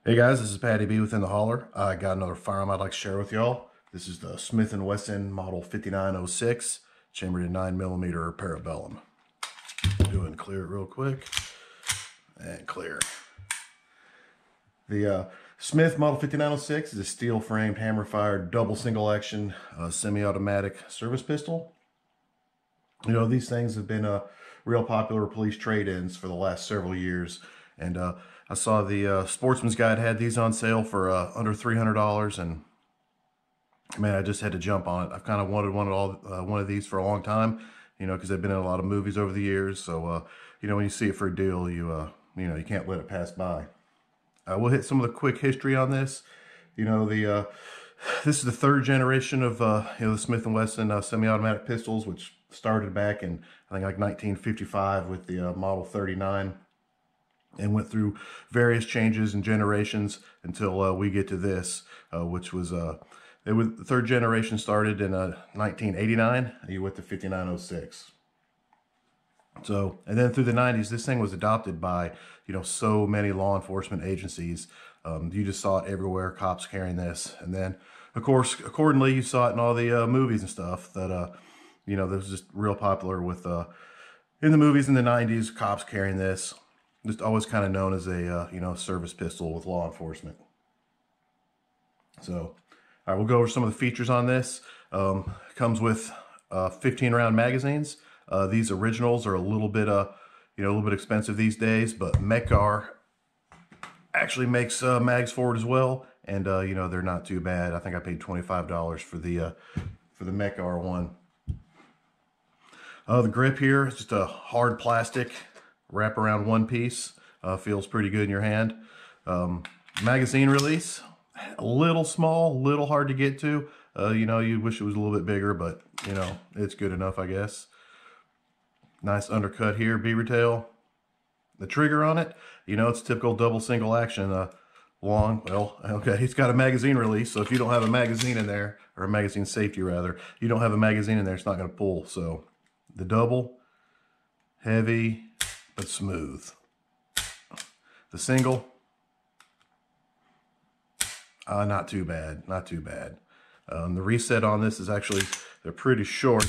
Hey guys, this is Patty B within the Holler. I got another firearm I'd like to share with y'all. This is the Smith & Wesson Model 5906, chambered in 9mm parabellum. Go ahead and clear it real quick. And clear. The Smith Model 5906 is a steel-framed, hammer-fired, double single-action, semi-automatic service pistol. You know, these things have been real popular police trade-ins for the last several years. And I saw the Sportsman's Guide had these on sale for under $300, and man, I just had to jump on it. I've kind of wanted one of these for a long time, you know, because they've been in a lot of movies over the years. So, you know, when you see it for a deal, you know, you can't let it pass by. We'll hit some of the quick history on this. You know, this is the third generation of you know, the Smith & Wesson semi-automatic pistols, which started back in, I think, like 1955 with the Model 39. And went through various changes and generations until we get to this, which was the third generation started in 1989 with the 5906. So, and then through the 90s, this thing was adopted by, you know, so many law enforcement agencies. You just saw it everywhere, cops carrying this. And then, of course, accordingly, you saw it in all the movies and stuff that, you know, that was just real popular with, in the movies in the 90s, cops carrying this. Just always kind of known as a, you know, service pistol with law enforcement. So, all right, we'll go over some of the features on this. Comes with 15-round magazines. These originals are a little bit, you know, a little bit expensive these days, but Mekar actually makes mags for it as well, and you know, they're not too bad. I think I paid $25 for the Mekar one. The grip here is just a hard plastic. Wrap around one piece, feels pretty good in your hand. Magazine release, a little small, a little hard to get to. You know, you wish it was a little bit bigger, but you know, it's good enough, I guess. Nice undercut here, beaver tail. The trigger on it, you know, it's typical double single action, long. Well, okay, it's got a magazine release, so if you don't have a magazine in there, or a magazine safety rather, you don't have a magazine in there, it's not going to pull. So the double, heavy, but smooth. The single, not too bad, not too bad. The reset on this is actually, they're pretty short.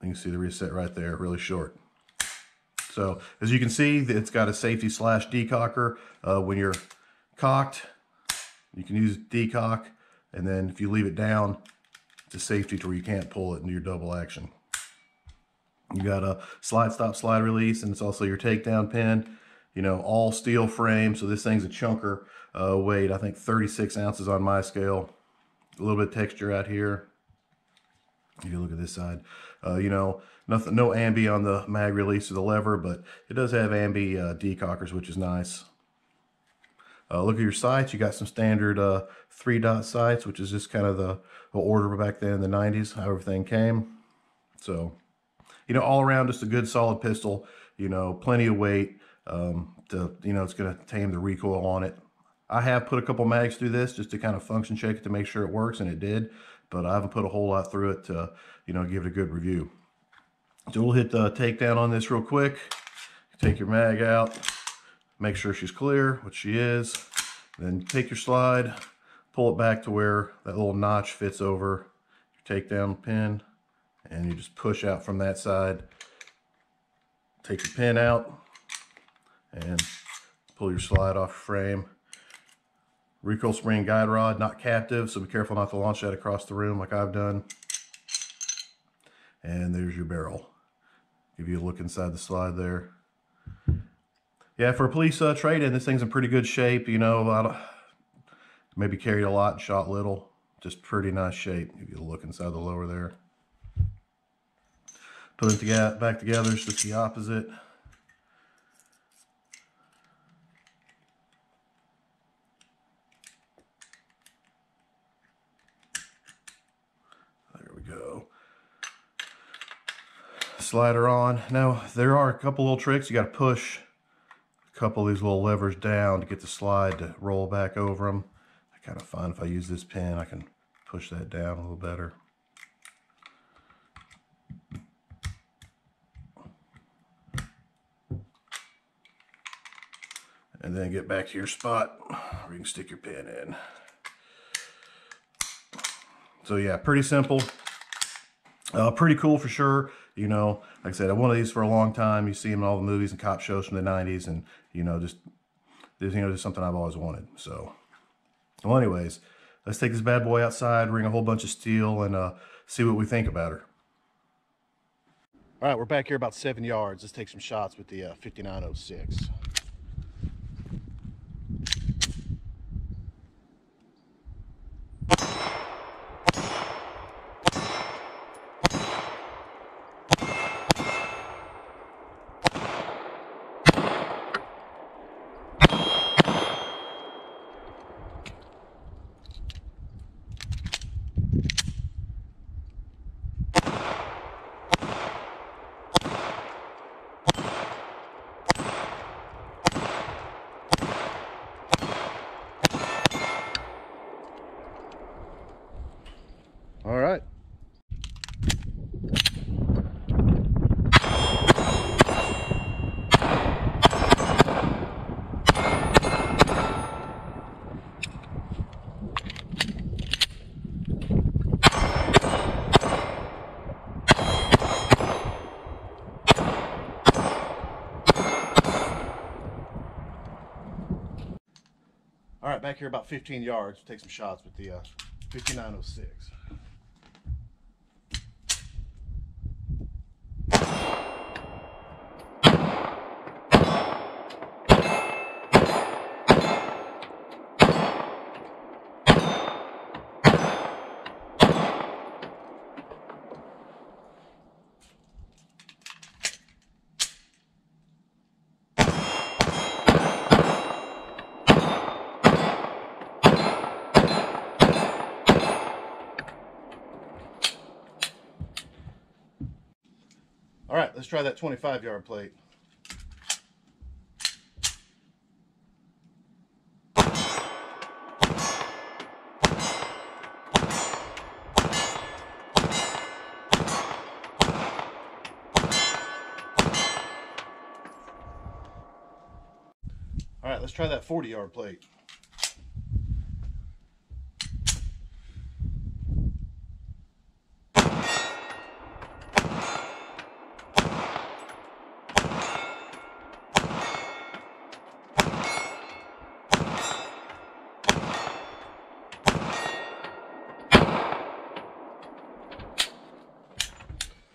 You can see the reset right there, really short. So as you can see, it's got a safety slash decocker. When you're cocked, you can use decock, and then if you leave it down, it's a safety to where you can't pull it into your double action. You got a slide stop, slide release, and it's also your takedown pin. You know, all steel frame, so this thing's a chunker. Weight, I think 36 ounces on my scale. A little bit of texture out here. If you look at this side, you know, nothing, no ambi on the mag release of the lever, but it does have ambi decockers, which is nice. Look at your sights. You got some standard 3-dot sights, which is just kind of the order back then in the 90s, how everything came. So, you know, all around just a good solid pistol, you know, plenty of weight, you know, it's going to tame the recoil on it. I have put a couple mags through this just to kind of function check it to make sure it works, and it did, but I haven't put a whole lot through it to, you know, give it a good review. So we'll hit the takedown on this real quick. Take your mag out, make sure she's clear, which she is. Then take your slide, pull it back to where that little notch fits over your takedown pin, and you just push out from that side. Take your pin out and pull your slide off your frame. Recoil spring guide rod, not captive, so be careful not to launch that across the room like I've done. And there's your barrel. Give you a look inside the slide there. Yeah, for a police trade-in, this thing's in pretty good shape. You know, maybe carried a lot and shot little. Just pretty nice shape. Give you a look inside the lower there. Put it back together, it's just the opposite. There we go. Slider on. Now, there are a couple little tricks. You got to push a couple of these little levers down to get the slide to roll back over them. I kind of find if I use this pin, I can push that down a little better. and then get back to your spot where you can stick your pin in. So yeah, pretty simple. Pretty cool for sure. You know, like I said, I wanted these for a long time. You see them in all the movies and cop shows from the 90s, and you know, just something I've always wanted. So, well, anyways, let's take this bad boy outside, ring a whole bunch of steel, and see what we think about her. All right, we're back here about 7 yards. Let's take some shots with the 5906. All right. All right, back here about 15 yards. We'll take some shots with the 5906. All right, let's try that 25-yard plate. All right, let's try that 40-yard plate.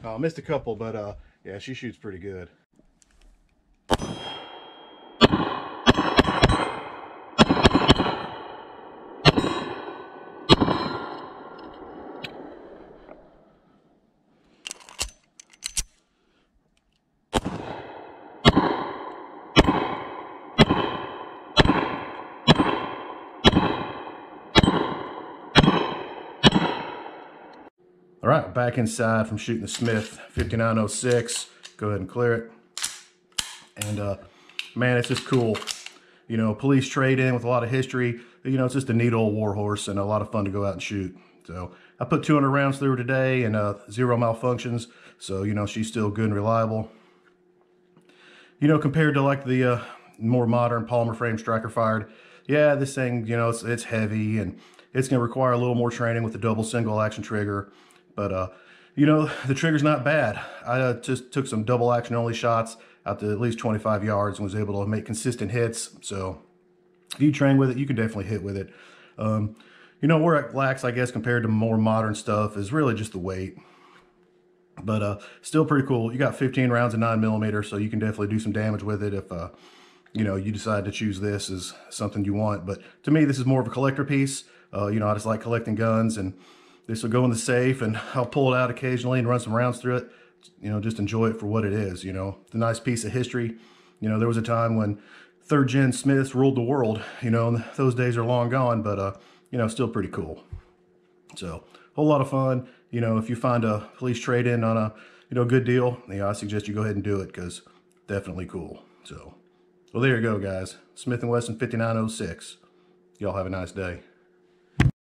I missed a couple, but yeah, she shoots pretty good. All right, back inside from shooting the Smith 5906. Go ahead and clear it. And man, it's just cool. You know, police trade-in with a lot of history. You know, it's just a neat old war horse and a lot of fun to go out and shoot. So I put 200 rounds through her today and 0 malfunctions. So, you know, she's still good and reliable. You know, compared to like the more modern polymer frame striker fired, yeah, this thing, you know, it's heavy and it's going to require a little more training with the double single action trigger. But, you know, the trigger's not bad. I just took some double action only shots out to at least 25 yards and was able to make consistent hits. So if you train with it, you can definitely hit with it. You know, where it lacks, I guess, compared to more modern stuff is really just the weight. But still pretty cool. You got 15 rounds of 9mm, so you can definitely do some damage with it if, you know, you decide to choose this as something you want. But to me, this is more of a collector piece. You know, I just like collecting guns, and this will go in the safe, and I'll pull it out occasionally and run some rounds through it. You know, just enjoy it for what it is, you know. It's a nice piece of history. You know, there was a time when 3rd gen Smiths ruled the world, you know, and those days are long gone, but, you know, still pretty cool. So, whole lot of fun. You know, if you find a police trade-in on a, you know, good deal, you know, I suggest you go ahead and do it, because definitely cool. So, well, there you go, guys. Smith & Wesson 5906. Y'all have a nice day.